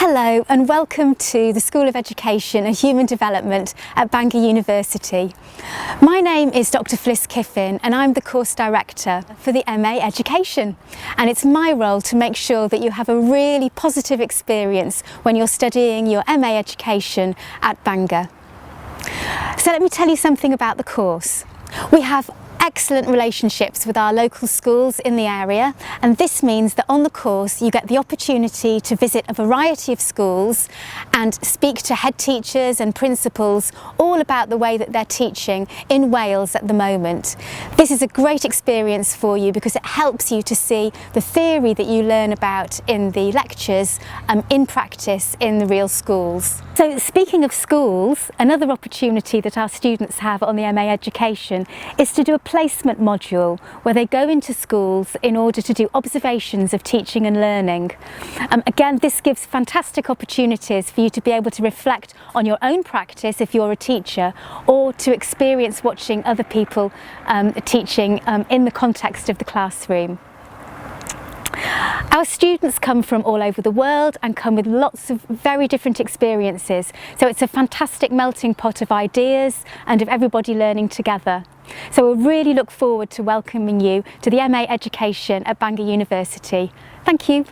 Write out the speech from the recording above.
Hello and welcome to the School of Education and Human Development at Bangor University. My name is Dr. Fliss Kyffin and I'm the course director for the MA Education, and it's my role to make sure that you have a really positive experience when you're studying your MA Education at Bangor. So let me tell you something about the course. We have excellent relationships with our local schools in the area, and this means that on the course you get the opportunity to visit a variety of schools and speak to head teachers and principals all about the way that they're teaching in Wales at the moment. This is a great experience for you because it helps you to see the theory that you learn about in the lectures in practice in the real schools. So speaking of schools, another opportunity that our students have on the MA Education is to do a placement module where they go into schools in order to do observations of teaching and learning. Again, this gives fantastic opportunities for you to be able to reflect on your own practice if you're a teacher, or to experience watching other people teaching in the context of the classroom. Our students come from all over the world and come with lots of very different experiences, so it's a fantastic melting pot of ideas and of everybody learning together. So we really look forward to welcoming you to the MA Education at Bangor University. Thank you.